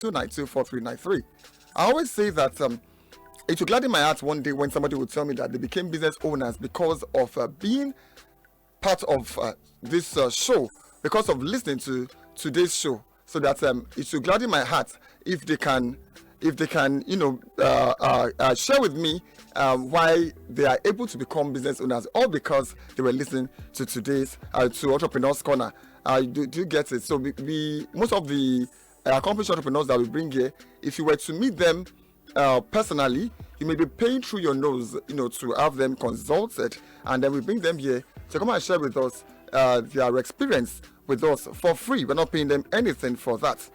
09122924393. I always say that it will gladden my heart one day when somebody will tell me that they became business owners because of being part of this show, because of listening to today's show. So that it will gladden my heart if they can, share with me why they are able to become business owners, all because they were listening to today's to Entrepreneurs Corner. Do you get it? So we most of the accomplished entrepreneurs that we bring here, if you were to meet them personally, you may be paying through your nose, to have them consulted, and then we bring them here to come and share with us their experience with us for free. We're not paying them anything for that.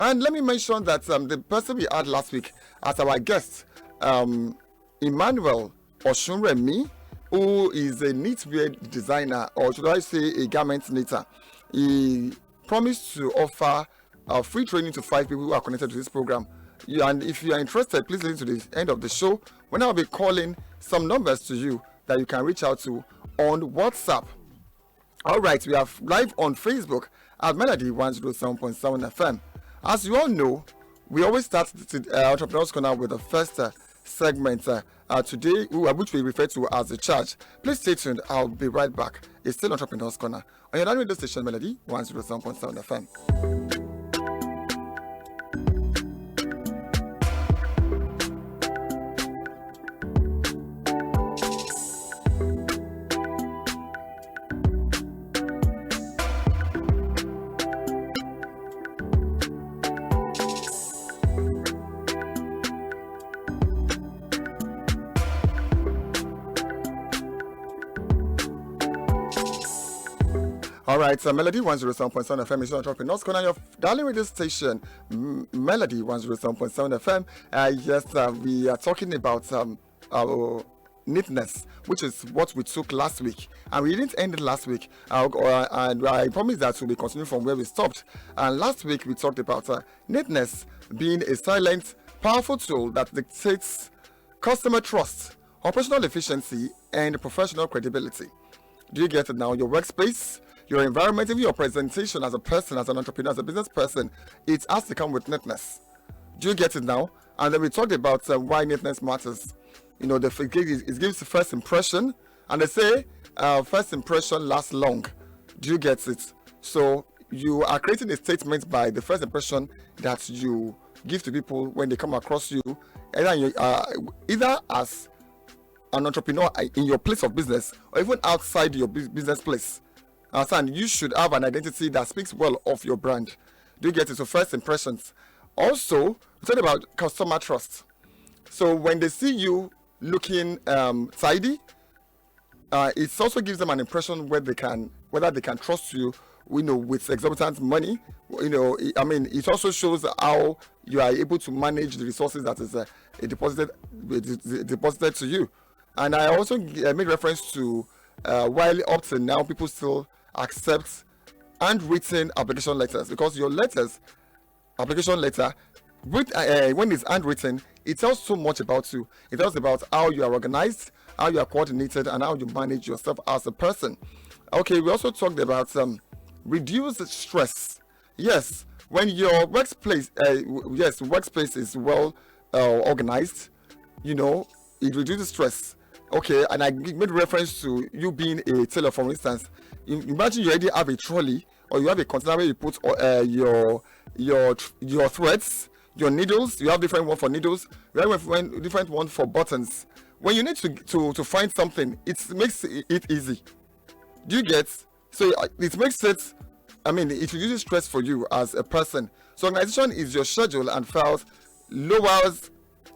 And let me mention that the person we had last week as our guest, Emmanuel Oshunremi, who is a knitwear designer, or should I say a garment knitter. He promised to offer free training to 5 people who are connected to this program. And if you are interested, please listen to the end of the show when I'll be calling some numbers to you that you can reach out to on WhatsApp. All right, we are live on Facebook at Melody 107.7 FM. As you all know, we always start Entrepreneurs Corner with the first segment today, which we refer to as the charge. Please stay tuned. I'll be right back. It's still Entrepreneurs Corner on your radio station Melody 107.7 FM. All right, Melody 107.7 FM is Entrepreneurs Corner, your darling radio station, Melody 107.7 FM. Yes, we are talking about our Neatness, which is what we took last week, and we didn't end it last week. And I promise that we'll be continuing from where we stopped. And last week we talked about Neatness being a silent, powerful tool that dictates customer trust, operational efficiency, and professional credibility. Do you get it now? Your workspace, your environment, even your presentation as a person, as an entrepreneur, as a business person, it has to come with neatness. Do you get it now? And then we talked about why neatness matters. It gives the first impression, and they say first impression lasts long. Do you get it? So you are creating a statement by the first impression that you give to people when they come across you, either as an entrepreneur in your place of business or even outside your business place. And you should have an identity that speaks well of your brand. Do you get it? So first impressions. Also, we talked about customer trust. So when they see you looking tidy, it also gives them an impression whether they can trust you, with exorbitant money. It also shows how you are able to manage the resources that is deposited to you. And I also made reference to while up to now people still accept handwritten application letters, because your application letter, when it's handwritten, it tells so much about you. It tells about how you are organized, how you are coordinated, and how you manage yourself as a person. Okay, we also talked about reduce stress. Yes, when your workplace is well organized, it reduces stress. Okay, and I made reference to you being a tailor, for instance. Imagine you already have a trolley, or you have a container where you put your threads, your needles. You have different one for needles. You have different one for buttons. When you need to find something, it makes it easy. Do you get? So it makes it. It reduces stress for you as a person. So organization is your schedule and files, lowers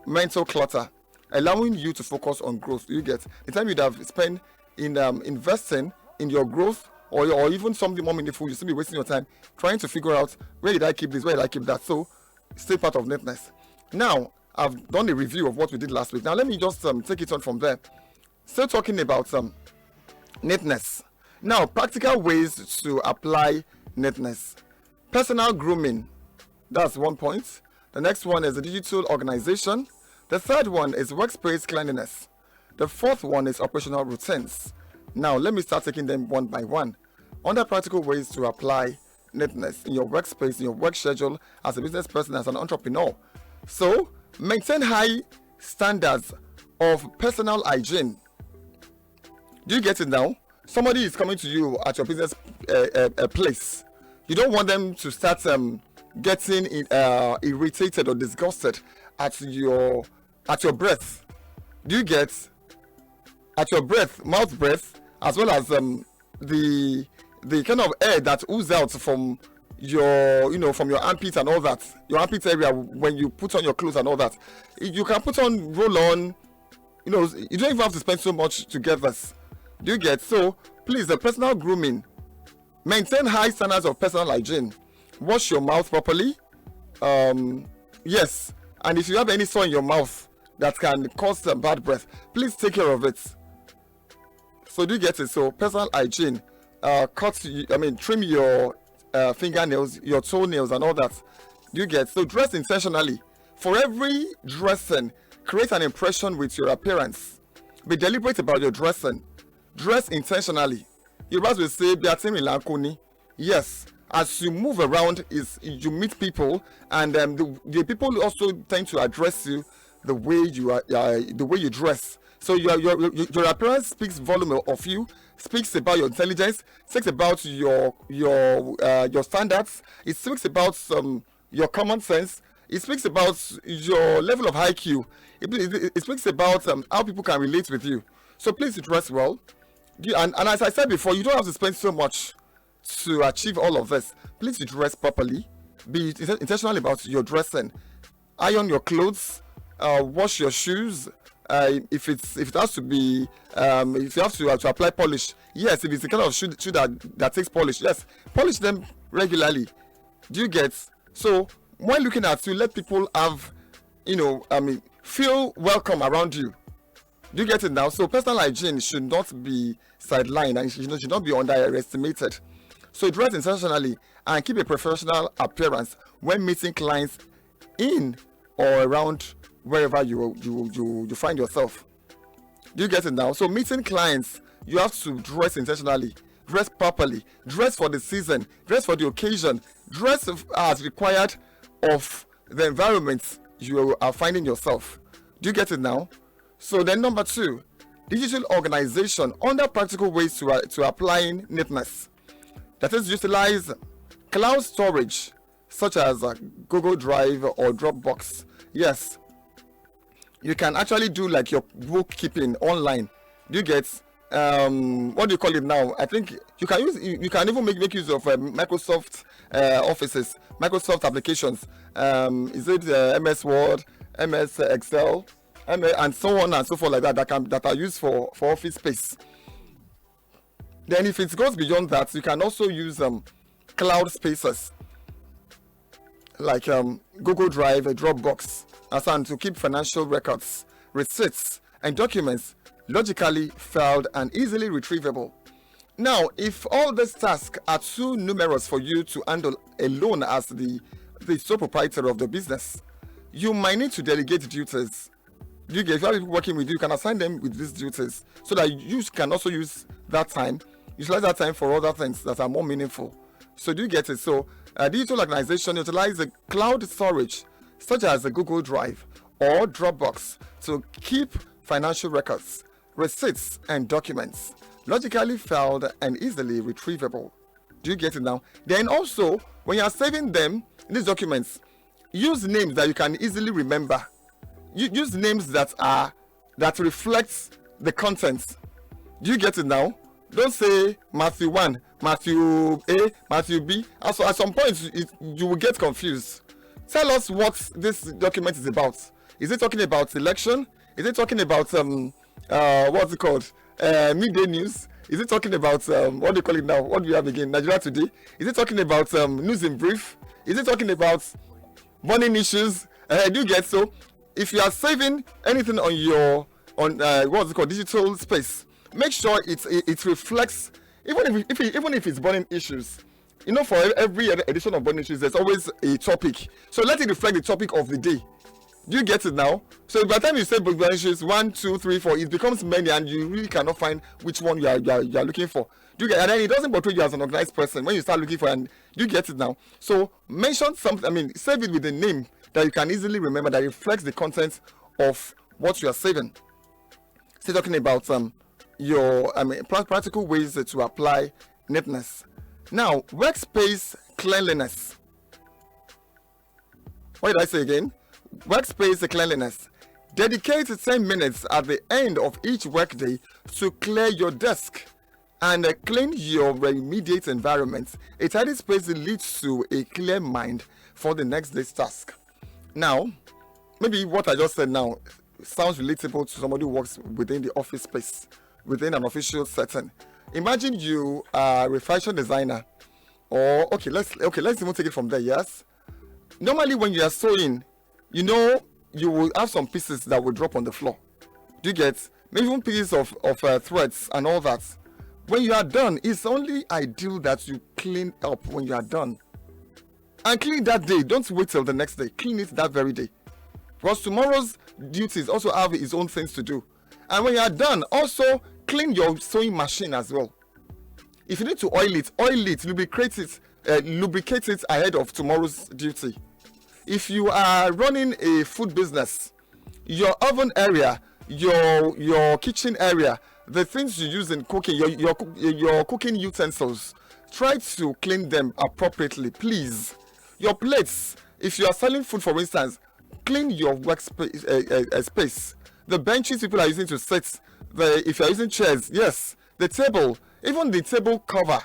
mental clutter, allowing you to focus on growth. You get the time you'd have spent in investing in your growth, or even something more meaningful. You still be wasting your time trying to figure out, where did I keep this, where did I keep that. So stay part of neatness. Now I've done a review of what we did last week. Now let me just take it on from there. Still talking about neatness. Now, practical ways to apply neatness. Personal grooming, that's one point. The next one is the digital organization. The third one is workspace cleanliness. The fourth one is operational routines. Now, let me start taking them one by one. Under practical ways to apply neatness in your workspace, in your work schedule, as a business person, as an entrepreneur. So maintain high standards of personal hygiene. Do you get it now? Somebody is coming to you at your business place. You don't want them to start getting irritated or disgusted at your breath. Do you get? At your breath, mouth breath, as well as the kind of air that oozes out from your from your armpit and all that, your armpit area when you put on your clothes and all that. You can put on roll on. You don't even have to spend so much to get this. Do you get? So please, the personal grooming. Maintain high standards of personal hygiene. Wash your mouth properly. Yes, and if you have any sore in your mouth that can cause bad breath, please take care of it. So do you get it? So personal hygiene. Trim your fingernails, your toenails, and all that. Do you get? So dress intentionally. For every dressing, create an impression with your appearance. Be deliberate about your dressing. Dress intentionally. Yorubas will say, "Biatimi lankoni." Yes, as you move around, you meet people, and the people also tend to address you the way you are, the way you dress. So your appearance speaks volume of you, speaks about your intelligence, speaks about your standards. It speaks about your common sense. It speaks about your level of IQ. It speaks about how people can relate with you. So please dress well. And as I said before, you don't have to spend so much to achieve all of this. Please dress properly. Be intentional about your dressing. Iron your clothes. Wash your shoes. If it has to be, if you have to apply polish, yes. If it's the kind of shoe that takes polish, yes, polish them regularly. Do you get? So when looking at you, let people have, feel welcome around you. Do you get it now? So personal hygiene should not be sidelined and should not be underestimated. So dress intentionally and keep a professional appearance when meeting clients in or around wherever you find yourself. Do you get it now? So meeting clients, you have to dress intentionally, dress properly, dress for the season, dress for the occasion, dress as required of the environment you are finding yourself. Do you get it now? So then number 2, digital organization under practical ways to applying neatness. That is, utilize cloud storage such as Google Drive or Dropbox. Yes, you can actually do like your bookkeeping online. Do you get? What do you call it now? I think you can even make use of Microsoft Offices, Microsoft applications. Is it MS Word, MS Excel, and so on and so forth like that are used for office space. Then if it goes beyond that, you can also use cloud spaces like Google Drive, Dropbox, and to keep financial records, receipts, and documents logically filed and easily retrievable. Now, if all these tasks are too numerous for you to handle alone as the sole proprietor of the business, you might need to delegate duties. If you have people working with you, you can assign them with these duties so that you can also utilize that time for other things that are more meaningful. So do you get it? So digital organization utilize the cloud storage such as the Google Drive or Dropbox to keep financial records, receipts, and documents logically filed and easily retrievable. Do you get it now? Then also, when you are saving them, these documents, use names that you can easily remember. Use names that reflects the contents. Do you get it now? Don't say Matthew 1, Matthew A, Matthew B. Also, at some point, you will get confused. Tell us what this document is about. Is it talking about election? Is it talking about what's it called? Midday news? Is it talking about what do you call it now? What do we have again? Nigeria Today? Is it talking about news in brief? Is it talking about burning issues? Do you get? So if you are saving anything on your what's it called, digital space, make sure it reflects, even if it's burning issues. For every edition of burning issues, there's always a topic. So let it reflect the topic of the day. Do you get it now? So by the time you say branches 1, 2, 3, 4, it becomes many, and you really cannot find which one you are looking for. Do you get? And then it doesn't portray you as an organized person when you start looking for. And do you get it now? So mention something. I mean, save it with a name that you can easily remember that reflects the content of what you are saving. Still talking about your practical ways to apply neatness. Now, workspace cleanliness. What did I say again? Workspace cleanliness. Dedicate 10 minutes at the end of each workday to clear your desk and clean your immediate environment. A tidy space leads to a clear mind for the next day's task. Now, maybe what I just said now sounds relatable to somebody who works within the office space, within an official setting. Imagine you are a fashion designer, or let's even take it from there. Yes, normally when you are sewing, you know, you will have some pieces that will drop on the floor. Do you get? Maybe even pieces of threads and all that. When you are done, it's only ideal that you clean up when you are done. And clean that day. Don't wait till the next day. Clean it that very day. Because tomorrow's duties also have its own things to do. And when you are done, also clean your sewing machine as well. If you need to oil it, lubricate it ahead of tomorrow's duty. If you are running a food business, your oven area, your kitchen area, the things you use in cooking, your cooking utensils, try to clean them appropriately, please. Your plates, if you are selling food, for instance, clean your workspace space. The benches people are using to sit, if you are using chairs, yes, the table, even the table cover,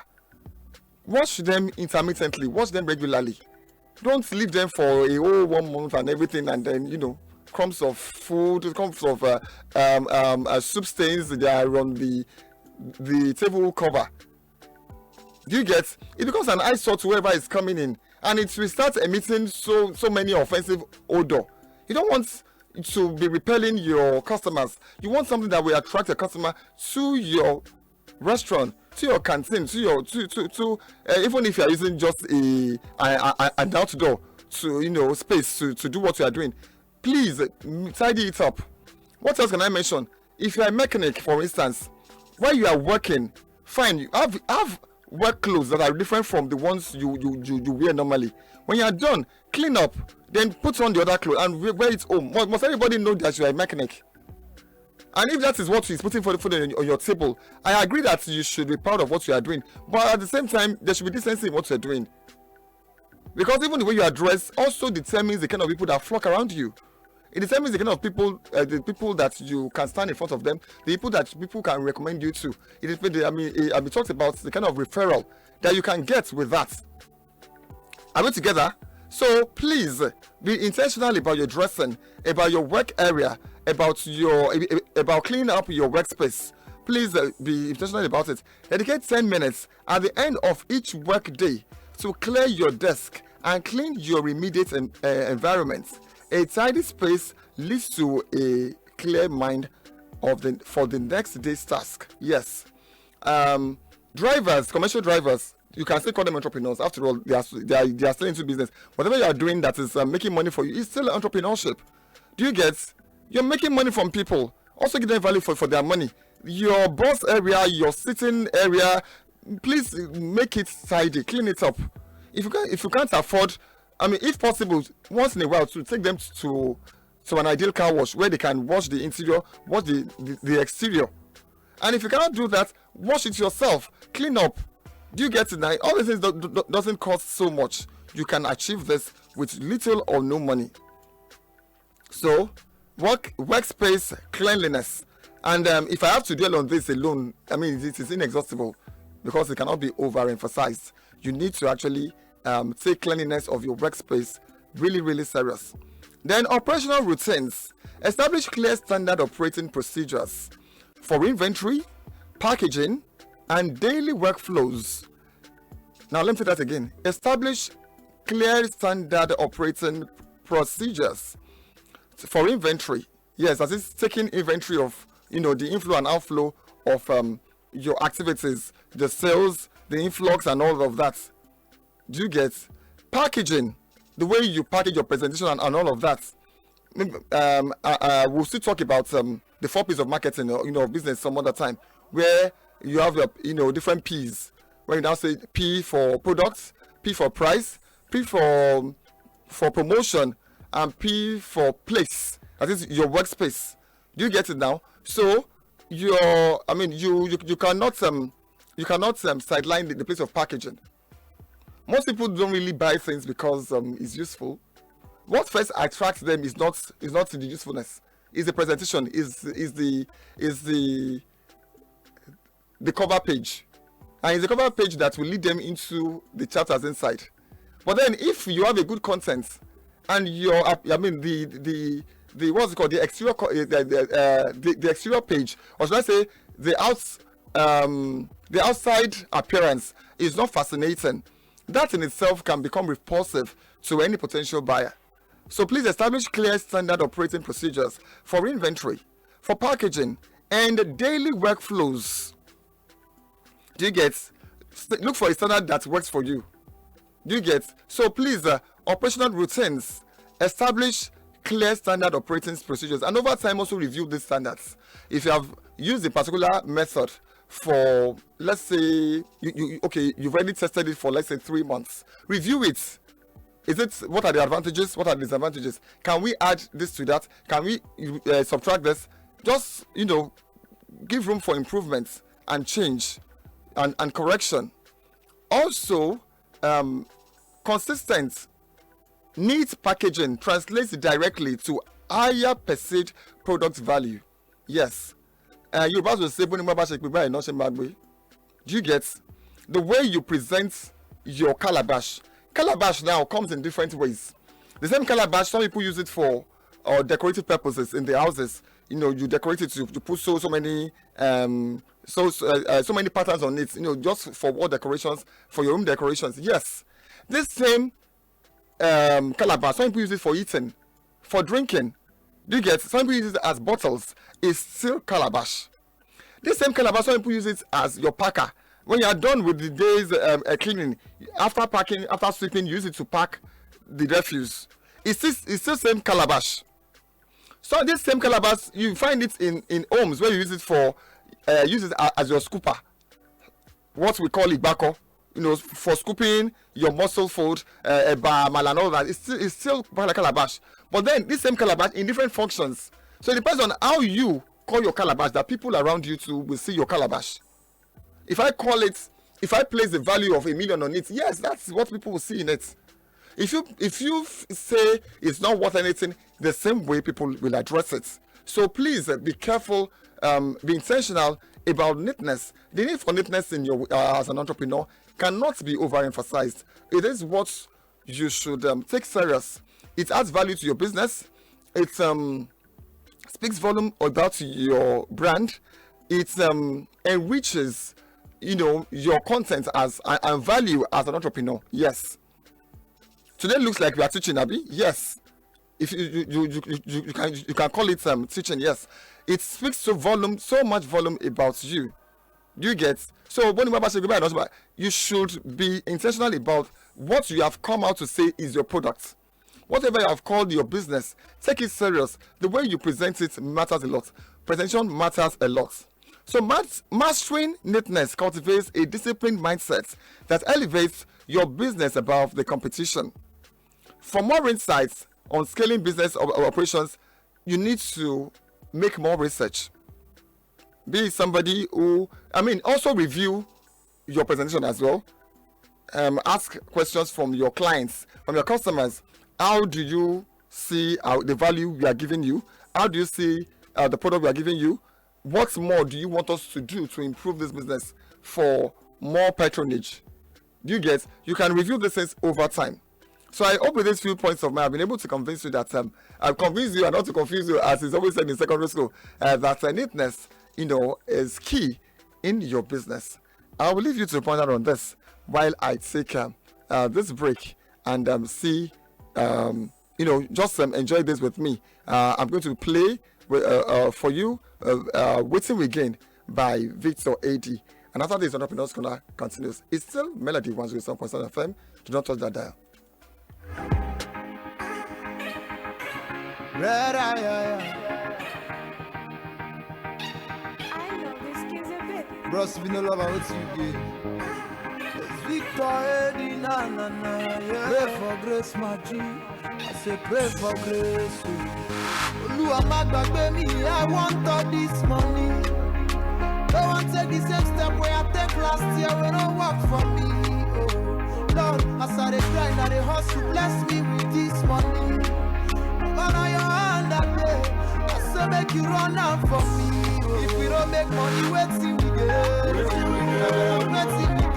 wash them intermittently, wash them regularly. Don't leave them for a whole 1 month and everything, and then, you know, crumbs of food, crumbs of soup stains that are on the table cover. Do you get? It becomes an eyesore to whoever is coming in, and it will start emitting so many offensive odor. You don't want to be repelling your customers. You want something that will attract a customer to your restaurant, to your canteen, to your even if you are using just an outdoor space to do what you are doing, please tidy it up. What else can I mention? If you are a mechanic, for instance, while you are working, fine, you have work clothes that are different from the ones you wear normally. When you are done, clean up, then put on the other clothes and wear it home. Must everybody know that you are a mechanic? And if that is what is putting for the food on your table, I agree that you should be proud of what you are doing. But at the same time, there should be decency in what you are doing. Because even the way you are dressed also determines the kind of people that flock around you. It determines the kind of people, the people that you can stand in front of them, the people that people can recommend you to. It is, we talked about the kind of referral that you can get with that. Are we together? So please be intentional about your dressing, about your work area, about cleaning up your workspace. Please be intentional about it. Dedicate 10 minutes at the end of each work day to clear your desk and clean your immediate environment. A tidy space leads to a clear mind for the next day's task. Yes. Drivers, commercial drivers, you can still call them entrepreneurs. After all, they are still into business. Whatever you are doing that is making money for you is still entrepreneurship. Do you get? You're making money from people. Also give them value for their money. Your boss area, your sitting area, please make it tidy, clean it up. If you can't afford, if possible, once in a while to take them to an ideal car wash where they can wash the interior, wash the exterior. And if you cannot do that, wash it yourself, clean up. Do you get it now? All these things doesn't cost so much. You can achieve this with little or no money. So, workspace cleanliness. And if I have to dwell on this alone, it is inexhaustible because it cannot be overemphasized. You need to actually take cleanliness of your workspace really, really serious. Then operational routines. Establish clear standard operating procedures for inventory, packaging, and daily workflows. Now let me say that again. Establish clear standard operating procedures for inventory. Yes, that is taking inventory of the inflow and outflow of your activities, the sales, the influx, and all of that. Do you get? Packaging, the way you package your presentation and all of that. we'll still talk about the 4 P's of marketing, business some other time, where you have your, different P's. Where you now say P for products, P for price, P for promotion, and P for place. That is your workspace. Do you get it now? So you cannot sideline the place of packaging. Most people don't really buy things because it's useful. What first attracts them is not the usefulness. Is the presentation. Is the cover page, and it's the cover page that will lead them into the chapters inside. But then, if you have a good content, and your the what's it called, the exterior the exterior page, or should I say the outside appearance is not fascinating, that in itself can become repulsive to any potential buyer. So please establish clear standard operating procedures for inventory, for packaging, and daily workflows. Do you get? Look for a standard that works for you. Do you get? So please, operational routines, establish clear standard operating procedures, and over time also review these standards. If you have used a particular method for, let's say, you've already tested it for, let's say, 3 months, review it. What are the advantages? What are the disadvantages? Can we add this to that? Can we subtract this? Just, give room for improvement and change and correction. Also, consistent, neat packaging translates directly to higher perceived product value. Yes. You're about to say, do you get? The way you present your calabash? Calabash now comes in different ways. The same calabash, some people use it for decorative purposes in the houses. You decorate it to put so many so many patterns on it. Just for wall decorations, for your room decorations. Yes, this same calabash, some people use it for eating, for drinking. Do you get? Some people use it as bottles. It's still calabash. This same calabash, some people use it as your packer. When you are done with the day's cleaning, after packing, after sweeping, you use it to pack the refuse. It's still same calabash. So this same calabash, you find it in homes where you use it for as your scooper. What we call ibako, for scooping your mussel food, mal and all that. It's still calabash. But then this same calabash in different functions. So it depends on how you call your calabash that people around you too will see your calabash. If I place the value of 1 million on it, yes, that's what people will see in it. If you say it's not worth anything, the same way people will address it. So please be careful, be intentional about neatness. The need for neatness in your as an entrepreneur cannot be overemphasized. It is what you should take serious. It adds value to your business. It speaks volume about your brand. It enriches your content as and value as an entrepreneur. Yes. Today looks like we are teaching, Abby. Yes. If you can call it teaching. Yes. It speaks so much volume about you. Do you get? So you should be intentional about what you have come out to say is your product. Whatever you have called your business, take it serious. The way you present it matters a lot. Presentation matters a lot. So mastering neatness cultivates a disciplined mindset that elevates your business above the competition. For more insights on scaling business operations, you need to make more research. Be somebody who, also review your presentation as well. Ask questions from your clients, from your customers. How do you see the value we are giving you? How do you see the product we are giving you? What more do you want us to do to improve this business for more patronage? Do you get? You can review these things over time. So I hope with these few points of mine, I've been able to convince you that I've convinced you and not to confuse you, as is always said in secondary school, that neatness, is key in your business. I will leave you to ponder on this while I take this break and see, just enjoy this with me. I'm going to play for you Waiting We Gain by Victor AD. And after this, Entrepreneur's Corner continues. It's still Melody 107.7 FM. Do not touch that dial. Red eye. I know this kid's a bit. Bros, if you no love, what you get? It's Victor Eddie, na na na. Yeah. Pray for grace, my G. I say pray for grace. Oluwa má gbàgbé mi, I want all this money. Don't want to take the same step where I take last year when I work for me. Oh Lord, as I dey grind, I dey hustle, bless me with this money. Man on your hand that day, I say make you run out for me. Oh. If we don't make money, wait till we get. Wait till we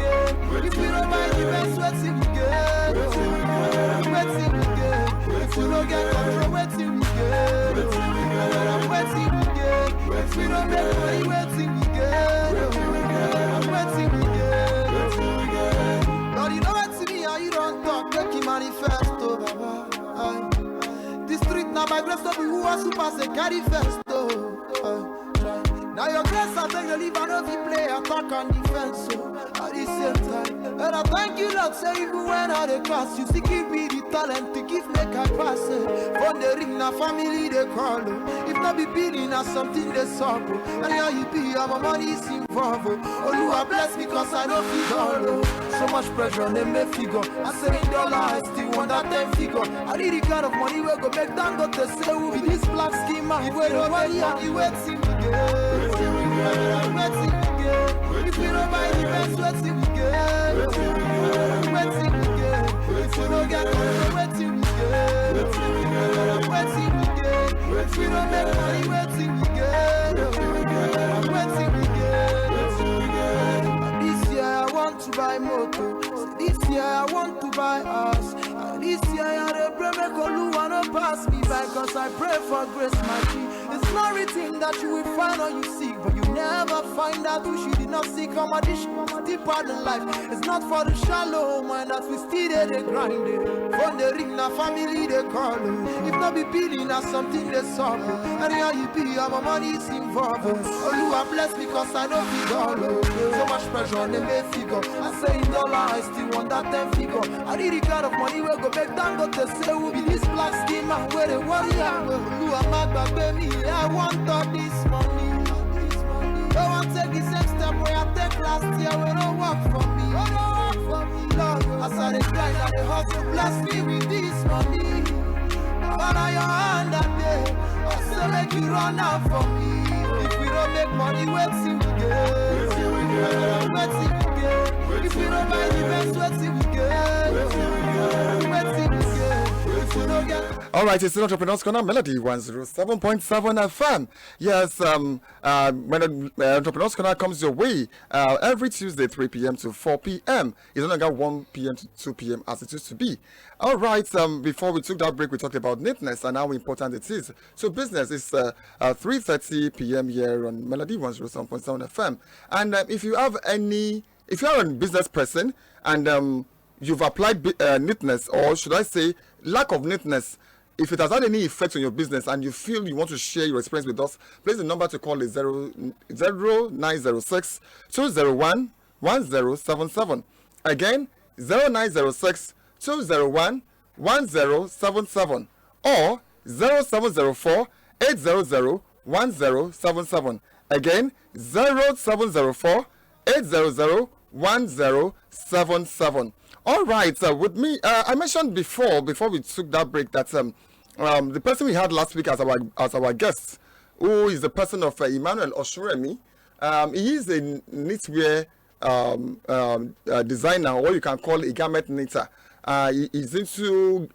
get. If we don't buy the best, wait till we get. Wait till we get. If we don't get control, wait till we get. Wait till we get. If we don't make money, wait till we get. Wait till we get. Lord, you know what to me, how you don't talk, make you manifest, oh Baba. This street now my grace, no be who are super say carry first, oh. Now your grace I take the leave and no be play attack and defense, so at the same time. And I thank you Lord, say even when I dey cross, you still give me the talent to give make I pass it. From the ring na family they call, oh. If not be billing na something they solve, oh. And how you be, how my money is involved, oh. Oluwa bless me cause I don't feel all, oh. So much pressure on them make figure. I say in dollar, I still want that 10 figure. I need the kind of money where go make them go to say who be this black scheme man. If we don't buy it, you wait till we get. Wait till we get. If we don't buy the best, wait till we get. Wait till we get. If we don't get money, wait till we get. Wait till we get. If we don't make money, wait till we get. Wait till we get. This year I want to buy motor. This year I want to buy house. This year I dey pray make Oluwa no pass me by, cause I pray for grace, my G. It's not written that you will find or you seek, but you never find out who she did not seek. Come addition, deeper than life. It's not for the shallow mind that we still there they grind it. From the ring na family they call it. If not be billing na something they solve. And how you be, how my money is involved. Oluwa bless me cause I know be all. So much pressure on them make figure. I say in dollar, I still want that 10 figure. I need the kind of money where go make them go to say who be this black skin man where they worry. Oluwa má gbàgbé mi, I want all this money. Don't want to take the same step where I take last year when I work for me. Lord, as I dey grind, I dey hustle, bless me with this money. Man on your hand that day, I say make you run out for me. If we don't make money, wait till we get. Wait till we get. If we don't buy the best, wait till we get. Wait till we get. If we don't get. All right, it's Entrepreneurs Corner, Melody 107.7 FM. Yes, when Entrepreneurs Corner comes your way every Tuesday, 3 p.m. to 4 p.m. It's no longer 1 p.m. to 2 p.m. as it used to be. All right, before we took that break, we talked about Neatness and how important it is. So business is 3:30 p.m. here on Melody 107.7 FM. And if you are a business person and you've applied Neatness, or should I say lack of Neatness, if it has had any effect on your business and you feel you want to share your experience with us, please the number to call is 0906 201 1077. Again, 0906 201 1077 or 0704 800 1077. Again, 0704 800 1077. All right, with me, I mentioned before we took that break that the person we had last week as our guest, who is the person of Emmanuel Oshuremi, he is a knitwear designer, or you can call a garment knitter. He's into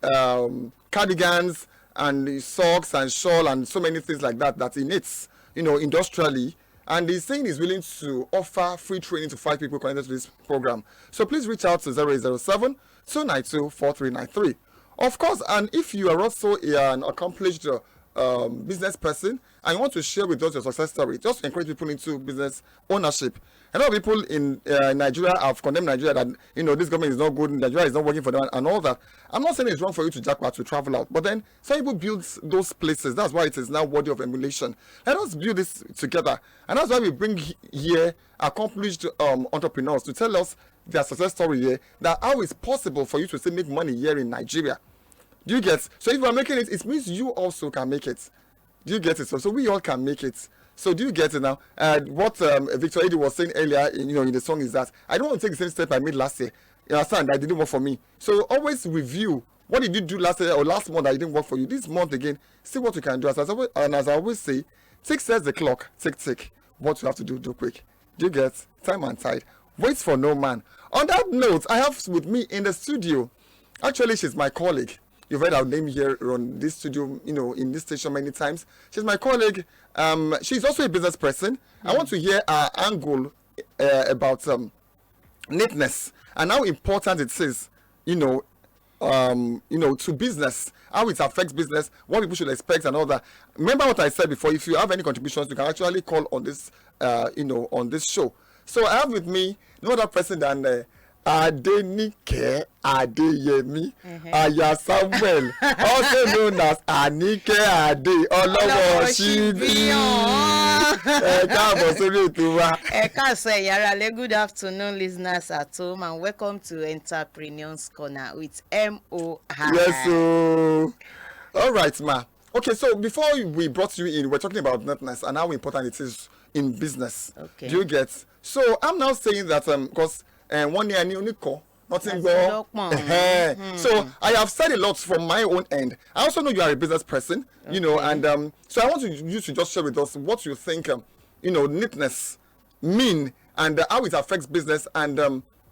cardigans and socks and shawl and so many things like that he knits, industrially. And he's saying he's willing to offer free training to 5 people connected to this program. So please reach out to 0807 292 4393. Of course, and if you are also an accomplished business person and you want to share with us your success story, just encourage people into business ownership. A lot of people in Nigeria have condemned Nigeria that, this government is not good, Nigeria is not working for them and all that. I'm not saying it's wrong for you to jackpot, to travel out, but then some people build those places. That's why it is now worthy of emulation. Let us build this together. And that's why we bring here accomplished entrepreneurs to tell us their success story here, that how it's possible for you to still make money here in Nigeria. Do you get? So if you are making it, it means you also can make it. Do you get it? So we all can make it. So do you get it now? What Victor Eddie was saying earlier, in the song is that I don't want to take the same step I made last year. You understand? That didn't work for me. So always review. What did you do last year or last month that didn't work for you? This month again, see what you can do. As I always say, tick says the clock. Tick. What you have to do quick. Do you get? Time and tide. Wait for no man. On that note, I have with me in the studio. Actually, she's my colleague. You've heard our name here on this studio, in this station many times. She's my colleague. She's also a business person. I want to hear her angle about neatness and how important it is, to business, how it affects business, what people should expect and all that. Remember what I said before. If you have any contributions, you can actually call on this, on this show. So I have with me no other person than Adenike Adeyemi Aya Samuel, also known as Anike Ade Olowo Shibi. Good afternoon, listeners at home, and welcome to Entrepreneurs Corner with MOI. Yes, so all right, ma. Okay, so before we brought you in, we're talking about neatness and how important it is in business. Okay. Do you get? So I'm now saying that because 1 year nothing go. So I have said a lot from my own end. I also know you are a business person, and so I want you to just share with us what you think, neatness mean and how it affects business and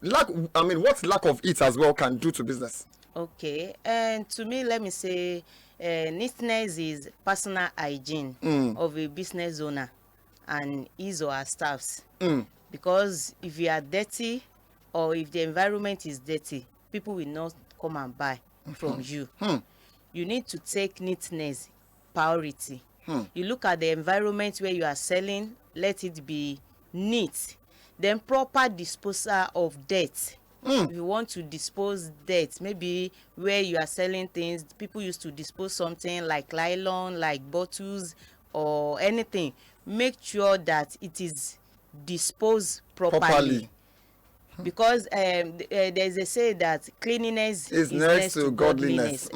what lack of it as well can do to business. Okay, and to me, let me say, neatness is personal hygiene of a business owner and his or her staffs. Because if you are dirty, or if the environment is dirty, people will not come and buy from you. You need to take neatness priority. You look at the environment where you are selling, let it be neat. Then proper disposal of dirt. If you want to dispose dirt, maybe where you are selling things, people used to dispose something like nylon, like bottles or anything. Make sure that it is disposed properly. Because there's a say that cleanliness is next to godliness.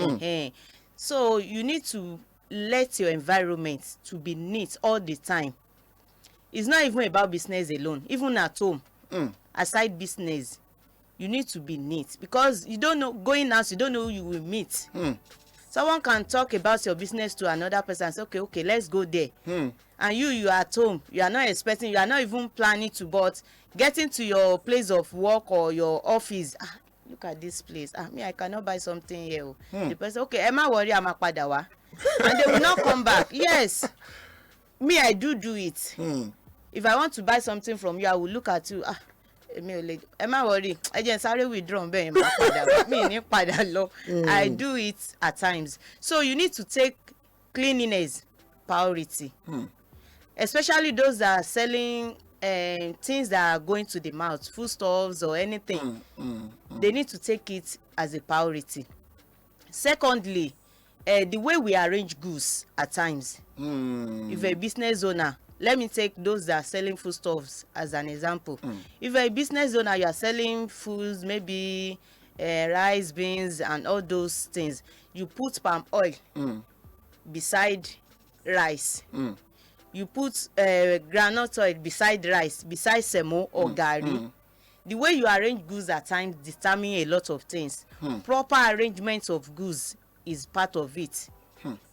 So you need to let your environment to be neat all the time. It's not even about business alone. Even at home, aside business, you need to be neat. Because you don't know, going out, you don't know who you will meet. Someone can talk about your business to another person and say, okay, let's go there. And you are at home, you are not expecting, you are not even planning to, but getting to your place of work or your office, look at this place, I cannot buy something here. The person, okay, Emma worry, I'm a padawa. And they will not come back. Yes, me, I do it. If I want to buy something from you, I will look at you, Emma worry, I just sorry withdraw me I do it at times. So you need to take cleanliness priority. Especially those that are selling things that are going to the mouth, foodstuffs or anything. They need to take it as a priority. Secondly, the way we arrange goods at times. If a business owner, let me take those that are selling foodstuffs as an example. If a business owner, you are selling foods, maybe rice, beans, and all those things, you put palm oil beside rice. You put groundnut oil beside rice, beside semo or gari. The way you arrange goods at times determine a lot of things. Proper arrangement of goods is part of it,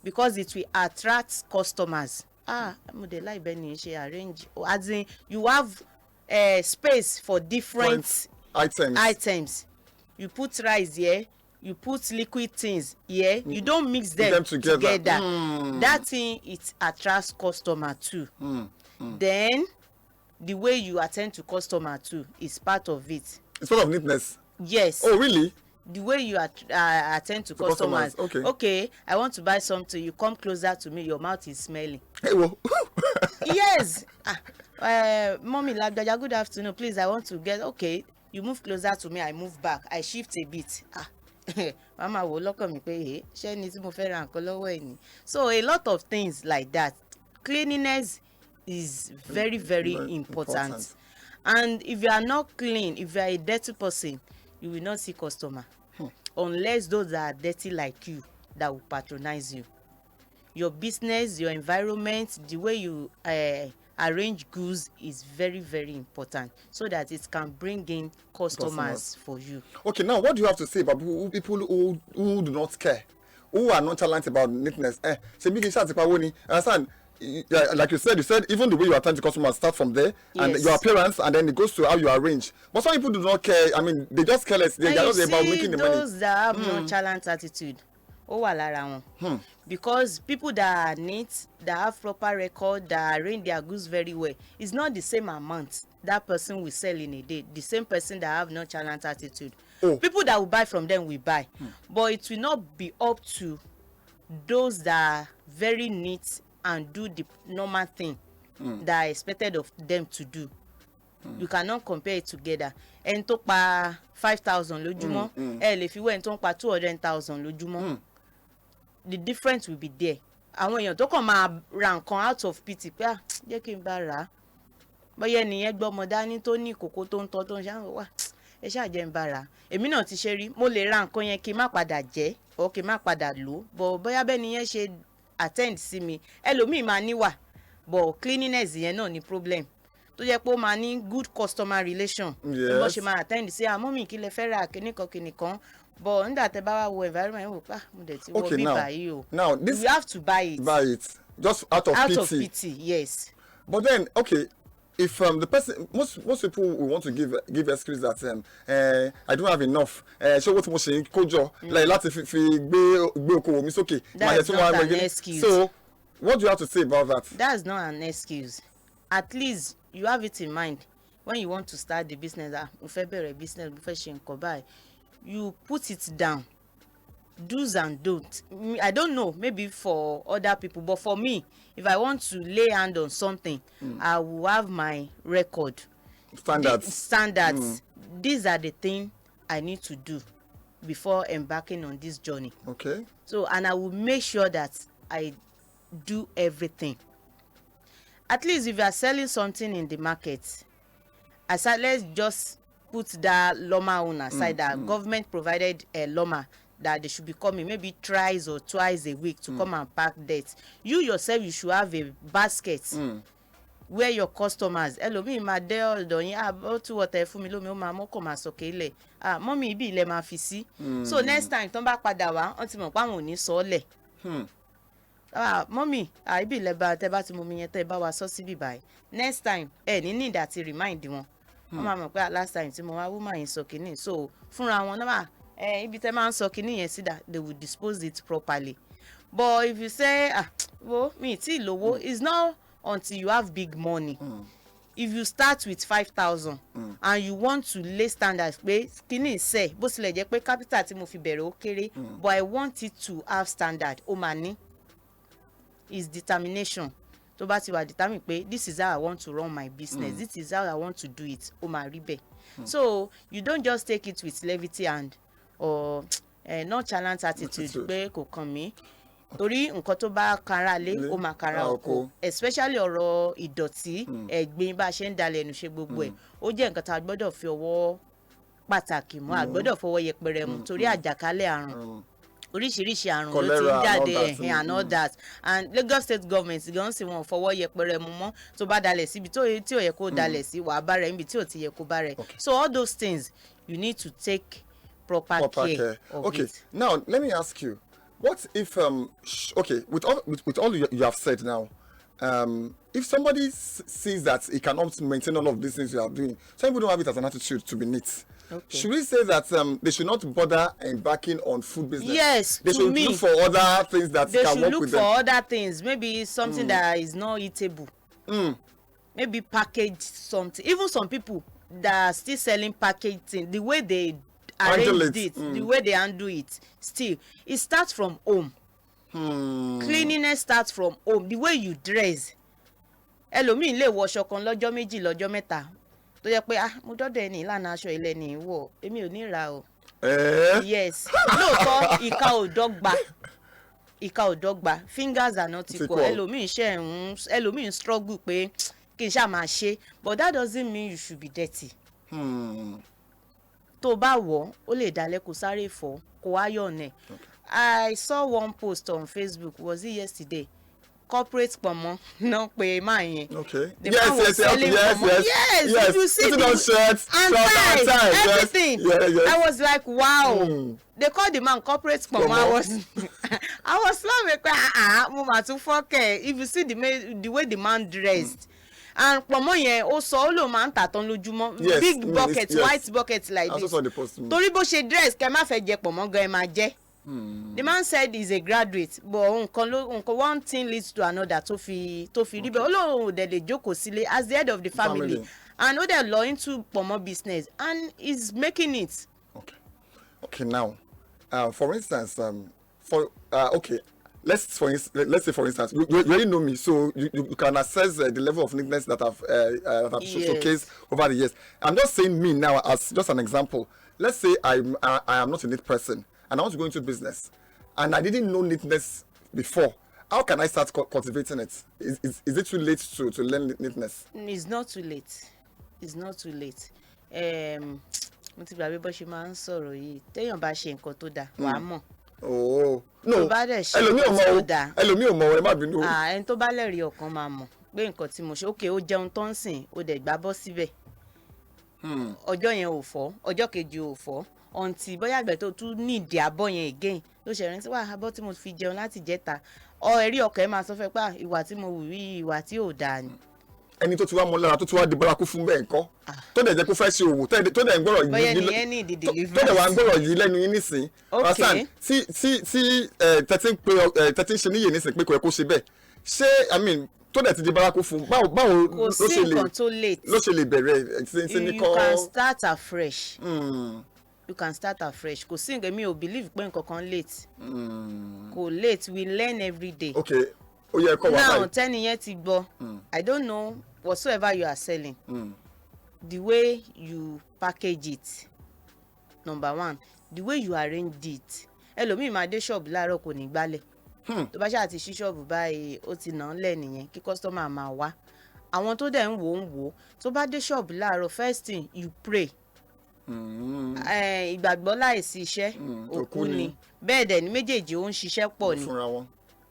because it will attract customers. They like arrange. As in, you have space for different items. You put rice here. You put liquid things here. You don't mix them together. That thing, it attracts customer too. Then the way you attend to customer too is part of it. It's part of neatness. Yes. Oh, really? The way you attend to customers. Okay, I want to buy something. You come closer to me. Your mouth is smelling. Hey, well. Yes. Mommy, good afternoon. Please, I want to get. Okay, you move closer to me. I move back. I shift a bit. Mama will look at me pé ṣé ní tí mo fẹ́ ra nǹkan lọ́wọ́ ẹ̀ ni. So a lot of things like that. Cleanliness is very, very important. And if you are not clean, if you are a dirty person, you will not see customer. Unless those that are dirty like you that will patronize you. Your business, your environment, the way you arrange goods is very, very important so that it can bring in customers for you. Okay, now what do you have to say about people who do not care, who are nonchalant about neatness? Understand? Like you said even the way you attend to customers start from there, and Yes. your appearance, and then it goes to how you arrange. But some people do not care. I mean, they just careless. They are just about making the money. Those that have nonchalant attitude, ó wà lára wọn. Because people that are neat, that have proper record, that arrange their goods very well, it's not the same amount that person will sell in a day. The same person that have nonchalant attitude. Oh. People that will buy from them will buy, but it will not be up to those that are very neat and do the normal thing that are expected of them to do. You cannot compare it together. Ẹni tó pa 5,000 lójúmọ́, ẹ lè fi wé ẹni tó ń pa 200,000 lójúmọ́. The difference will be there. Àwọn èèyàn tó kàn máa ra nǹkan out of pity pé jẹ́ kí n bá rà á. Bóyá ẹnìyẹn gbọ́ ọmọ dání tó ní ìkòkò tó ń tọ́ tó ń ṣáà wà ẹ ṣáà jẹ́ n bá rà á. Èmi náà ti ṣe rí, mo lè ra nǹkan yẹn kí n má padà jẹ́ or kí n má padà lò ó. But bóyá bẹ́ni yẹn ṣe attend sí mi, ẹlòmíì máa níwà, but cleanliness yẹn náà ni problem. Tó jẹ́ pé ó máa ní good customer relation. Yes. Bó ṣe máa attend sí mọ́mì kí lẹ fẹ́ rà kíníkan. But nígbà tẹ́ bá wá wo environment wò pa mo dẹ̀ ti wọ bí báyìí o. Now this you have to buy it. Buy it just out of pity. Yes. But then okay, if the person, most people will want to give excuse that I don't have enough. So what mo ṣe kójọ like láti fi gbé okòwò mi sókè. That's not an excuse. So what do you have to say about that? That's not an excuse. At least you have it in mind when you want to start the business. Mo fẹ́ bẹ̀rẹ̀ business, mo fẹ́ ṣe nǹkan báyìí. You put it down. Do's and don'ts. I don't know, maybe for other people, but for me, if I want to lay hand on something, I will have my record. Standards. These are the things I need to do before embarking on this journey. Okay. So, and I will make sure that I do everything. At least if you are selling something in the market, let's just put that loma on aside, that government provided a loma that they should be coming maybe thrice or twice a week to come and pack that. You yourself, you should have a basket where your customers, ẹlòmíì máa dé ọ̀dọ̀ yín, ó tún wọ̀tẹ̀ fún mi lómi, ó máa mọ́kàn máa sọ̀kè ilẹ̀, mọ́mì ibi ilẹ̀ máa fi sí. So next time tán bá padà wá, wọ́n ti mọ̀ pé àwọn ò ní sọ ọ́ lẹ̀. Mọ́mì ibi ilẹ̀ bá tẹ́ bá ti mú mi yẹn tẹ́ bá wa sọ síbí báyìí. Next time ní need àti remind wọn. Wọ́n máa mọ̀ pé last time tí mo wá woman yẹn sọ kìíní, so fúnra wọn náà ibi tẹ́ máa ń sọ kìíní yẹn sí that they will dispose it properly. But if you say wo mi tí lówó, it's not until you have big money. If you start with 5,000 and you want to lay standards pé kìíní ṣe bó tilẹ̀ jẹ́ pé capital tí mo fi bẹ̀rẹ̀ ó kéré, but I want it to have standard, ó máa ní. Is determination. Tó bá ti wà determine pé this is how I want to run my business, this is how I want to do it, ó máa rí bẹ́ẹ̀. So you don't just take it with levity and or nonchalant attitude pé kò kàn mí. Torí nǹkan tó bá kára lé ó máa kára oko, especially ọ̀rọ̀ ìdọ̀tí, ẹ̀gbin bá ṣe ń dalẹ̀ ẹnu ṣe gbogbo ẹ̀, ó jẹ́ nǹkan tá a gbọ́dọ̀ fi ọwọ́ pàtàkì mú, a gbọ́dọ̀ fọwọ́ yẹpẹrẹ mú torí àjàkálẹ̀ àrùn. Oríṣiríṣi àrùn ló ti ń jáde and all that, and Lagos state government gan sì wọn fọwọ́ yẹpẹrẹ mú mọ́ tó bá dalẹ̀ síbi tí ò yẹ kó dalẹ̀ sí, wàá bá rẹ̀ níbi tí ò ti yẹ kó bá rẹ̀. So all those things you need to take proper care of okay. it. Now let me ask you, what if okay, with all you have said now, if somebody sees that he cannot maintain all of these things you are doing, some people don't have it as an attitude to be neat. Okay. Should we say that they should not bother embarking on food business? Yes, they should look for other things that can work with them. They should look for other things, maybe something that is not eatable. Maybe package something. Even some people that are still selling packaged things, the way they arrange it, the way they handle it, still, it starts from home. Cleanliness starts from home. The way you dress. Ẹlòmíì lè wọṣọ kan lọ́jọ́ méjì lọ́jọ́ mẹ́ta. Tó yẹ pé mo dọ́dọ̀ ẹni ìlànà aṣọ ilẹ̀ ní ìwọ̀, èmi ò ní ra o. Yes, lóòótọ́ ìka ò dọ́gba, fingers are not equal. Ẹlòmíì struggle pé kí n ṣáà máa ṣe, but that doesn't mean you should be dirty. Tó bá wọ̀ ó lè dalẹ̀ kó sáré fọ̀ kó wá yọ̀ ọ̀nẹ̀. I saw one post on Facebook, was it yesterday? Corporate pomo, no pay mine. Okay. The man was selling pomo. Yes, if you see the shirts, and tie, everything. Yes. I was like, wow. They called the man corporate pomo. I was like, mama too fuck. If you see the way the man dressed. And pomo yẹn ó sọ ó lò máa ń tà tán lójúmọ́. Big bucket, white bucket like this. Torí bó ṣe dress kẹ́ má fẹ́ jẹ pomo gan ẹ máa jẹ. The man said he's a graduate, but one thing leads to another tó fi rí bẹ́ẹ̀. Olóhùn dẹ̀ lè jókòó sílé as the head of the family. And ó dẹ̀ lọ into pomo business and he's making it. Okay, now, for instance, let's say for instance, you already know me, so you can assess the level of neatness that I've showcased over the years. I'm just saying me now as just an example. Let's say I am not a neat person. And I want to go into business, and I didn't know neatness before. How can I start cultivating it? Is it too late to learn neatness? It's not too late. It's not too late. Mo ti gbàgbé bó ṣe máa ń sọ̀rọ̀ yìí. Téèyàn bá ṣe nǹkan tó dáa, wàá mọ̀. Oh no. Tó bá dẹ̀ ṣe nǹkan tó dáa. Ẹlòmíì ò mọ̀ ẹ má bínú. Ẹni tó bá lẹ́rìí ọkàn máa mọ̀ pé nǹkan tí mo ṣe okay ó jẹun tó ń sìn ó dẹ̀ gbá bọ́ síbẹ̀. Ọjọ́ yẹn ò fọ́, ọjọ́ kejì ò fọ́. Until bóyá àgbẹ̀ tó tún ní ìdí abọ́ yẹn again ló ṣe rántí wà abọ́ tí mo fi jẹun láti jẹta ẹ̀rí ọkọ̀ ẹ̀ máa sọ fẹ́ pé ìwà tí mo wù rí ìwà tí ò dáa ni. Ẹni tó ti wá mọ lára tó ti wá di bárakú fún bẹ́ẹ̀ ńkọ́ tó dẹ̀ jẹ́ kó fẹ́ ṣe òwò tó dẹ̀ ń gbọ́rọ̀ yìí bóyá nìyẹn ní ìdí deliverance tó dẹ̀ wá ń gbọ́rọ̀ yìí lẹ́nu yín nísìn ọ̀sán tí tẹ́tí ń ṣe níyè nísìn pé kò yẹ kó ṣe bẹ́ẹ̀ ṣé tó dẹ̀ ti di bárakú fún báwo ló ṣe lè bẹ̀rẹ̀ sí ní kọ́. You can start afresh. You can start afresh. Kò sí nǹkan mi ò believe pé nǹkan kan late. Kò late, we learn every day. Okay. Ó yẹ kó wá báyìí. Now tẹ́ni yẹn ti gbọ́. I don't know whatsoever you are selling. The way you package it. Number one, the way you arrange it. Ẹlòmíì máa dé ṣọ́ọ̀bù láàárọ̀ kò ní gbálẹ̀. Tó bá ṣáà ti ṣí ṣọ́ọ̀bù báyìí ó ti nà án lẹ̀ nìyẹn kí customer máa wá. Àwọn tó dẹ̀ ń wò tó bá dé ṣọ́ọ̀bù láàárọ̀ first thing you pray. Ìgbàgbọ́ láìsí iṣẹ́ òkú ni bẹ́ẹ̀ dẹ̀ ni méjèèjì ó ń ṣiṣẹ́ pọ̀ ni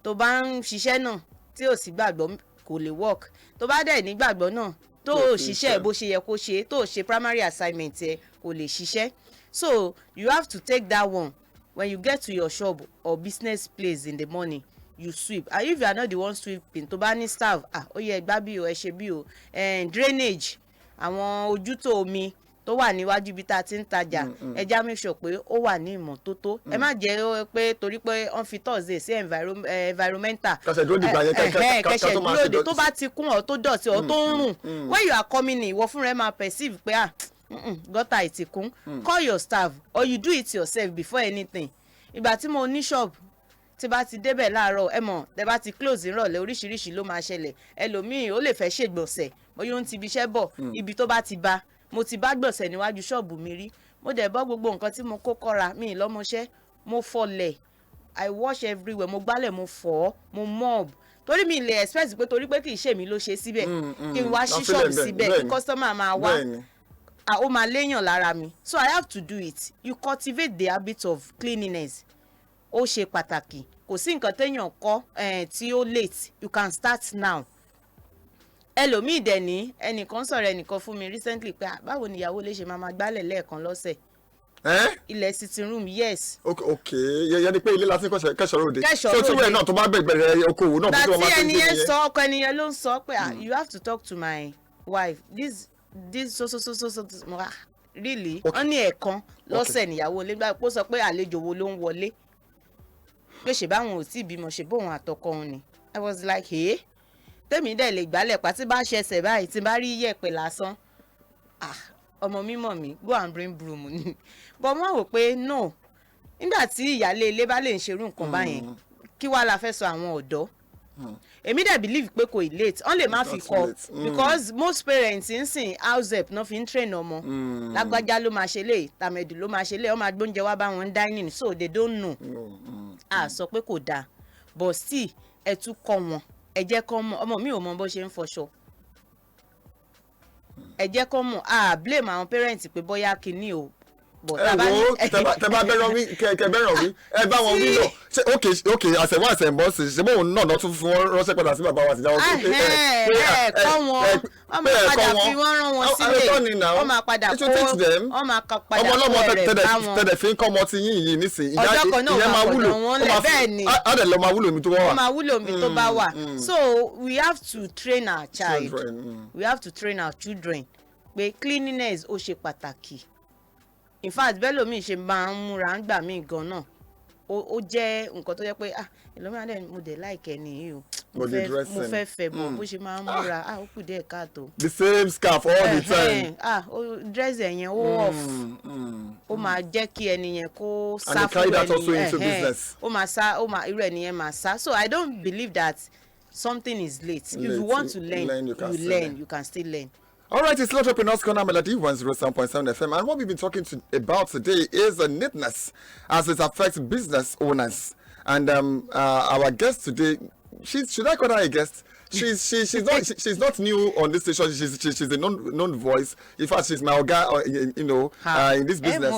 tó bá ń ṣiṣẹ́ náà tí ò sí gbàgbọ́ kò lè work tó bá dẹ̀ ní gbàgbọ́ náà tó ò ṣiṣẹ́ bó ṣe yẹ kó ṣe tó ò ṣe primary assignment ẹ kò lè ṣiṣẹ́ so you have to take that one when you get to your shop or business place in the morning you sweep and if you are not the one sweeping tó bá ní staff ó yẹ gbá bí o ẹ ṣe bí o drainage àwọn ojútó omi tó wà níwájú ibi tá a ti ń tajà ẹja make sure pé ó wà ní ìmọ́tótó ẹ má jẹ́ pé torí pé wọ́n fi Thursday sí environmental kẹsẹ̀ dúró dìgbà yẹn kẹsẹ̀ dúró de tó bá ti kún ọ tó dọ̀tí ọ tó ń rùn when you are coming in ìwọ fúnra ẹ máa perceive pé gọ́tà ìtìkún call your staff or you do it yourself before anything ìgbà tí mo ní shop tí bá ti débẹ̀ láàárọ̀ ẹ mọ̀ tẹ bá ti close ìrọ̀lẹ́ oríṣiríṣi ló máa ṣẹlẹ̀ ẹlòmíì ó lè fẹ́ ṣègbọ̀nsẹ̀ bóyá ó ń ti ibi iṣẹ́ bọ̀ ibi tó bá ti bá mo ti bá gbọ̀nsẹ̀ níwájú ṣọ́ọ̀bù mi rí mo dẹ̀ bọ́ gbogbo nǹkan tí mo kó kọ́ra mi lọ́mọṣẹ́ mo fọlẹ̀ I wash everywhere mo gbálẹ̀ mo fọ̀ mo mob torí mi lè expect pé torí pé kì í ṣe mi ló ṣe síbẹ̀ kí n wá sí ṣọ́ọ̀bù síbẹ̀ kí customer máa wá ó máa léèyàn lára mi so I have to do it you cultivate the habit of cleanliness ó ṣe pàtàkì kò sí nǹkan téèyàn kọ́ tí ó late you can start now ẹlòmíì dẹ̀ ní ẹnìkan sọ̀rọ̀ ẹnìkan fún mi recently pé báwo ni ìyàwó lè ṣe máa gbálẹ̀ lẹ́ẹ̀kan lọ́sẹ̀ ilẹ̀ sitting room yes. ok yẹ ni pé ilé láti kẹsọ̀rọ̀ òde so tí wẹ́ẹ̀ náà tó bá bẹ̀rẹ̀ okòwò náà bí wọ́n máa ń gbé yẹn. gbàtí ẹnìyẹn sọ ọkọ ẹnìyẹn ló ń sọ pé you have to talk to my wife this so really wọ́n ní ẹ̀ẹ̀kan lọ́sẹ̀ níyàwó lé gbà pé ó sọ pé àlejò wo ló ń wọlé pé ṣe báwọn ò tí ì bímọ ṣe bóun àtọkọ òun ni I was like hey tèmi dẹ̀ lè gbálẹ̀ pa tí bá ṣẹṣẹ̀ báyìí tí bá rí yẹ̀pẹ̀ lásán ọmọ mi mọ̀ mí go and bring broom ni but wọ́n wò pé no nígbà tí ìyáálé ilé bá lè ń ṣerú nǹkan báyẹn kí wàá la fẹ́ sọ àwọn ọ̀dọ́ èmi dẹ̀ believe pé kò late wọ́n lè má fi kọ́ because most parents ń sìn house help náà fi ń train ọmọ lágbájá ló máa ṣe lè tàmẹ̀dù ló máa ṣe lè ọmọ agbóúnjẹ wá bá wọn dining so they don't know sọ pé kò dáa but still ẹ tún kọ́ wọn ẹ jẹ́ kọ́ mọ̀ ọmọ mi ò mọ bó ṣe ń fọṣọ ẹ jẹ́ kọ́ mọ̀ blame àwọn parents pé bóyá kìíní o but ẹ wo tẹ bá bẹ̀rọ̀ wí kẹ bẹ̀rọ̀ wí ẹ bá wọn wí lọ ṣe okay àṣẹwọ́ àṣẹ̀bọ̀ ṣe bó òun náà tún fún wọn ránṣẹ́ padà sí bàbá wa àtijọ́ kọ́ wọn wọ́n máa padà fi wọ́n rán wọn sílé wọ́n máa padà kó wọ́n máa padà kó ẹ̀rẹ̀ bá wọn. tẹ̀lẹ̀ fi ń kọ́ ọmọ ti yín yìí nísìnyí ọjọ́ kan náà máa wúlò wọn lẹ̀ bẹ́ẹ̀ ni adẹ̀ lọ máa wúlò mi tó bá wà. wọ́n máa wúlò mi tó bá wà so we have to train our child we have to train our children pé cleanliness ó ṣe pàtàkì in fact bẹ́ẹ̀ lómi ṣe máa ń múra ń gbà mí gan náà ó jẹ́ nǹkan tó yẹ pé ẹlòmíràn dẹ̀ mo dẹ̀ láìkẹ́ nìyí o mo fẹ́ fẹ́ bó ṣe máa ń múra ó kù díẹ̀ káàtó. the same scarf all the time. dress yẹn ó off ó máa jẹ́ kí ẹni yẹn kó sá fún ẹni ó máa sá irú ẹni yẹn máa sá so I don't believe that something is late if you want to learn you can still learn. All right, it's Lotto Pinot Corner Melody 107.7 FM, and what we've been talking about today is neatness as it affects business owners. And our guest today, should I call her a guest? She's not new on this station. She's a known voice. In fact, she's my guy, in this business.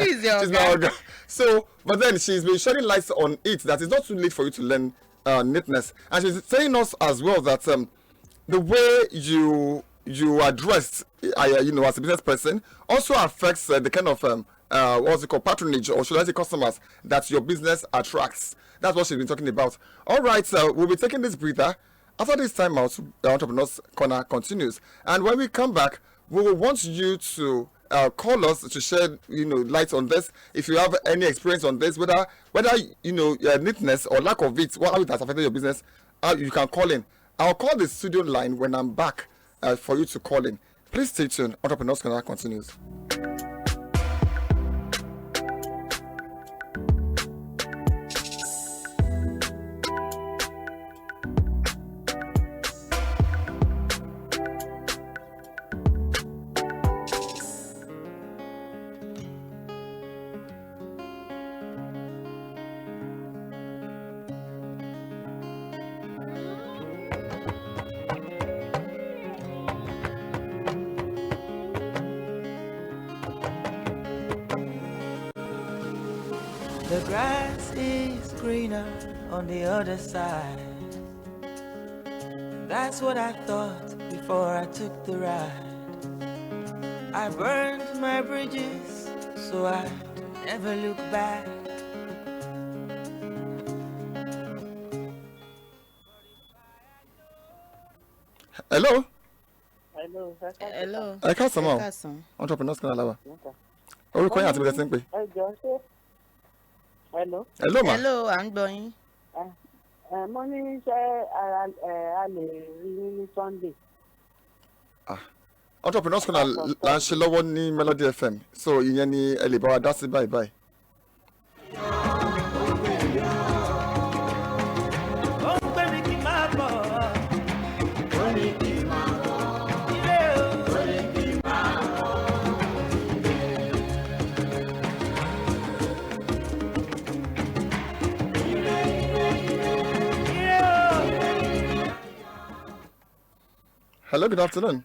She's my guy. So, but then she's been shedding lights on it that it's not too late for you to learn neatness, and she's telling us as well that the way you are dressed, as a business person, also affects the kind of what's it called, patronage, or should I say customers that your business attracts. That's what she's been talking about. All right, we'll be taking this breather. After this time out, the Entrepreneurs Corner continues, and when we come back, we will want you to call us to shed light on this. If you have any experience on this, whether neatness or lack of it, how it has affected your business, you can call in. I'll call the studio line when I'm back for you to call in. Please stay tuned. Entrepreneurs Corner continues. The grass is greener on the other side. That's what I thought before I took the ride. I burned my bridges so I never look back. Hello. Hello. Ẹ káàsán mọ́ Entrepreneurs Corner láwà. Orúkọ yín àti bẹ̀rẹ̀ sí ń pè. Hello. Hello ma. Hello, à ń gbọ́ yín. Mo ní ṣé a lè rí ní Sunday. Entrepreneurs Corner là ń ṣe lọ́wọ́ ní Melody FM, so ìyẹn ni ẹ lè bá wa dá sí báyìí báyìí. Hello, good afternoon.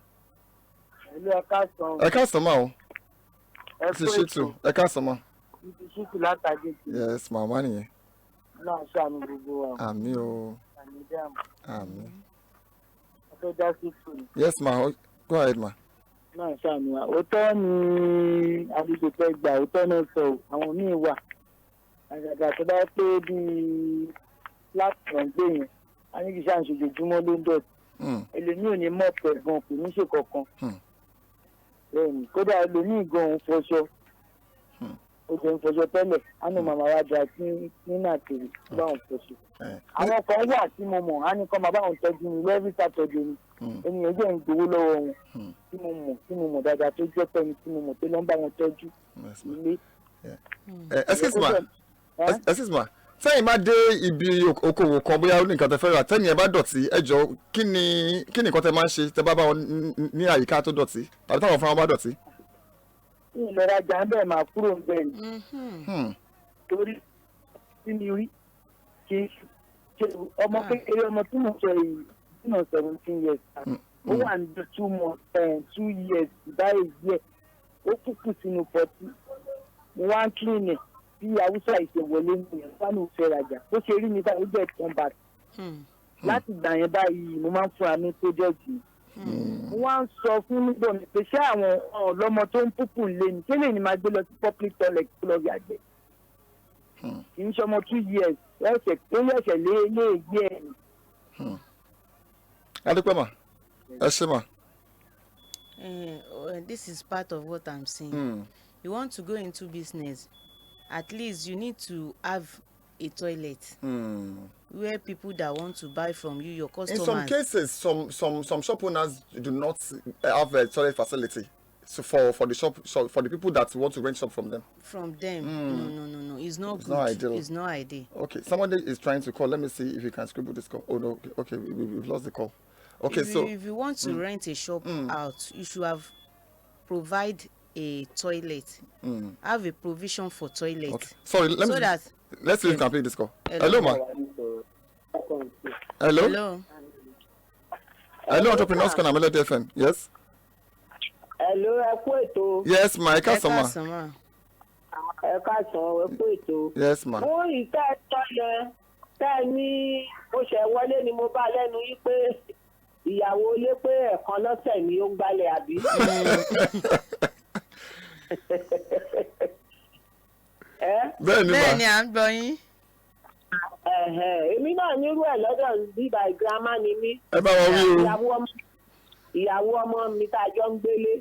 Hello, ẹ káàsán ma o. Ti ṣètò ẹ káàsán ma. Ti ṣètò látàgé. Yes, màmá nìyẹn. Náà ṣàánú gbogbo wa. Àmín o. Àmín dáàmú. Àmín. Ẹ fẹ́ dá sí fún. Yes ma, go ahead ma. Náà ṣàánú wa. Òótọ́ ni àdúgbò fẹ́ gbà, òótọ́ náà sọ àwọn míì wà. Àgàgà tó bá pé bíi platform gbé yẹn, a ní kì í ṣàǹṣojoojúmọ́ ló ń dọ̀tí. Ẹlòmíì ò ní mọ̀ pẹ̀ gan kò ní ṣe kankan. Kódà ẹlòmíì gan òun fọṣọ ojú ń fọṣọ tẹ́lẹ̀ á ní màmá wa jà sí nínú àkèrè tó bá wọn fọṣọ. Àwọn kan wà tí mo mọ̀ á ní kọ́ máa bá wọn tọ́jú mi lẹ́rí sátọ̀dẹ̀ ni ènìyàn jẹ́ ń gbowó lọ́wọ́ wọn tí mo mọ̀ dáadáa tó jẹ́ pẹ́ni tí mo mọ̀ pé ló ń bá wọn tọ́jú ilé. Excuse ma, sẹ́yìn bá dé ibi okòwò kan bóyá ó ní nǹkan tẹ́ fẹ́ rà tẹ́yìn ẹ bá dọ̀tí ẹ jọ kí ni nǹkan tẹ́ máa ń ṣe tẹ́ bá bá wọn ní àyíká tó dọ̀tí tàbí táwọn fúnra wọn bá dọ̀tí. Ìlera jà ń bẹ̀ máa kúrò ń bẹ̀ ni torí tí mi rí kì í ṣe ọmọ kékeré ọmọ tí mo sọ yìí tí mo 17 years ó wà ní 2 years báyìí yẹ ó kúkú sínú pọtí mo wá ń clean ẹ̀ bí haúsá ìṣèwọlé nìyẹn fánù fẹ́ rajà bó ṣe rí mi báyìí ó jẹ́ turn back láti gbà yẹn báyìí mo máa ń fúnra mi project yìí mo wá ń sọ fún nígbà mi pé ṣé àwọn ọlọ́mọ tó ń púpù lé ní kí lèyìn máa gbé lọ sí public toilet tó lọ yàgbẹ́ kì í ṣọmọ 2 years ẹ̀ṣẹ̀ tó yẹ̀ṣẹ̀ lé gbé ẹ̀ ní. adúpẹ́ mà ẹ ṣe mà. This is part of what I'm saying. You want to go into business, at least you need to have a toilet where people that want to buy from you, your customers. In some cases, some shop owners do not have a toilet facility. So for the shop for the people that want to rent shop from them. From them, no. It's not good. Not ideal. It's not ideal. Okay, somebody is trying to call. Let me see if you can scribble this call. Oh no, okay, we've lost the call. Okay, if you want to rent a shop out, you should have provide a toilet. Have a provision for toilet. Okay. Sorry, let's see if you can play this call. Hello, ma. Hello. Hello, Entrepreneurs Corner, Melody FM. Yes. Hello, ẹ kú ètò. Yes, ma. Ẹ káàsán ma. Ẹ káàsán, ẹ kú ètò. Yes, ma. Mo rí tẹ́ ẹ tọ́ yẹn tẹ́ ẹ ní mo ṣẹ̀ wọlé ni mo bá lẹ́nu yí pé ìyàwó ilé pé ẹ̀kan lọ́sẹ̀ ni ó ń gbálẹ̀ àbí. Bẹ́ẹ̀ ni à ń gbọ́ yín. Èmi náà nírú ẹ̀ lọ́dọ̀ bíbá girama ni mí. Ẹ bá wọn wí o. Ìyàwó ọmọ mi tá a jọ ń gbélé.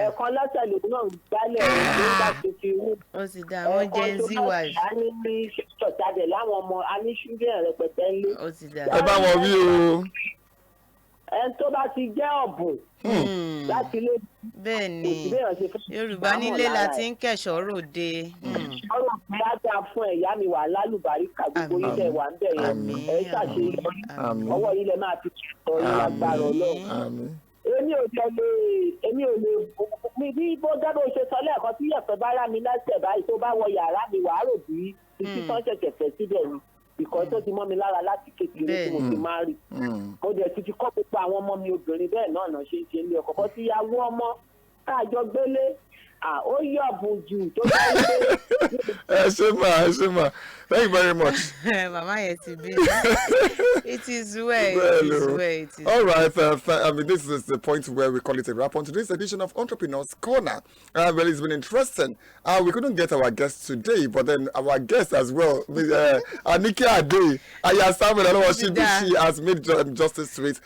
Ẹ̀kan lọ́sẹ̀ lòun náà ń gbálẹ̀ nígbà tó ti rú. Ó ti dá àwọn Gen Z wà. A ní ní ṣọ̀tàdẹ̀ láwọn ọmọ a ní ṣúgbẹ́ rẹpẹtẹ ńlé. Ó ti dá. Ẹ bá wọn wí o. Ẹni tó bá ti jẹ́ ọ̀bùn láti lé. Bẹ́ẹ̀ ni Yorùbá nílé la ti ń kẹ̀ṣọ́ ròde. Ọ̀rọ̀ mi á dáa fún ẹ̀yà mi wà lálùbáríkà gbogbo ilẹ̀ wà ń bẹ̀ yẹn. Ẹ ṣàṣeyọrí ọwọ́ ilẹ̀ máa fi kẹ̀tọ́ yín lágbára Ọlọ́run. Èmi ò lè mi bí bó dábò ṣe sọ lẹ́ẹ̀kan tí yẹ̀pẹ̀ bá rá mi lẹ́sẹ̀ báyìí tó bá wọ yàrá mi wàá rò bí títí tán ṣẹ̀ṣẹ̀ fẹ́ síbẹ̀ ni ìkọ́ tó ti mọ́ mi lára láti kékeré tí mo ti máa rí. Mo dẹ̀ ti kọ́ gbogbo àwọn ọmọ mi obìnrin bẹ́ẹ̀ náà ṣe ń ṣe ilé ọkọ̀ kọ́ sí ìyàwó ọmọ káàjọ gbélé ó yọ̀bùn jù tó bá ń gbé. Ẹ ṣé mà. Thank you very much. Mama yẹn ti bí. It is well. All right. I mean, this is the point where we call it a wrap on today's edition of Entrepreneurs Corner. Well, it's been interesting. We couldn't get our guests today, but then our guest as well, Anike Ade, Ayasamu, I don't know what she has made justice to it.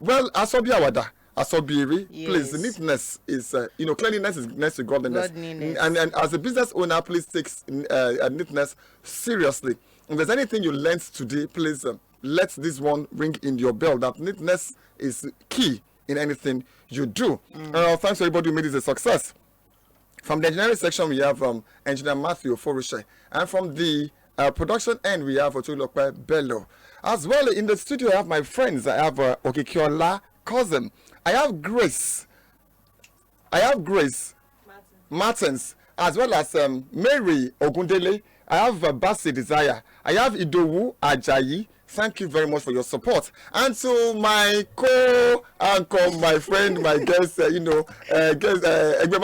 Well, Asobi Awada. Asobiri, please, neatness is, cleanliness is next to godliness. And as a business owner, please take neatness seriously. If there's anything you learned today, please let this one ring in your bell that neatness is key in anything you do. Thanks to everybody who made this a success. From the engineering section, we have Engineer Matthew Forushe. And from the production end, we have Otulokpe Bello. As well, in the studio, I have my friends. I have Okikiola Cousin. I have Grace Martins, as well as Mary Ogundele. I have Basi Desire. I have Idowu Ajayi. Thank you very much for your support. And to my co-anchor, my friend, my guest, Egbema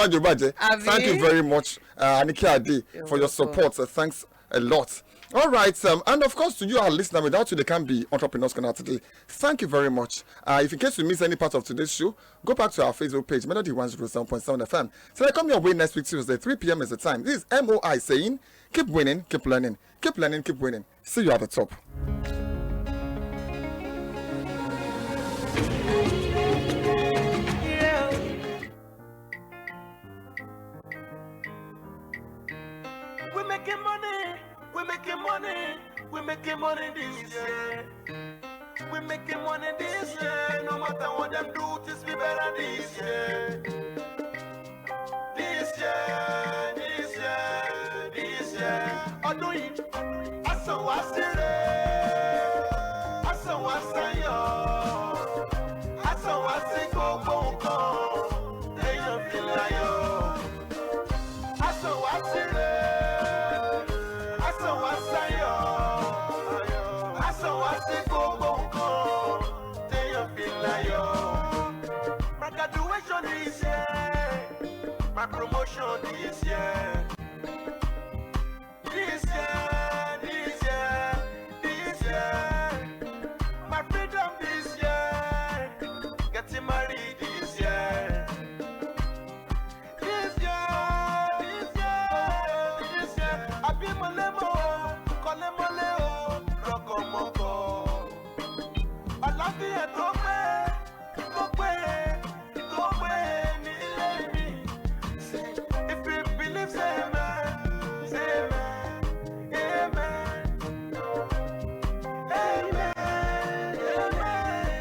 Jobaje. Thank you very much, Anike Ade, for your support. Thanks a lot. All right, and of course to you, our listener, without you, there can be Entrepreneurs Corner today. Thank you very much. If in case you miss any part of today's show, go back to our Facebook page, Melody 107.7 FM. So I come your way next week, Tuesday, 3 p.m. is the time. This is MOI saying, keep winning, keep learning, keep learning, keep winning. See you at the top. We're making money this year. We're making money this year. No matter what them do, just be better this year. This year. I do it. I saw I said it.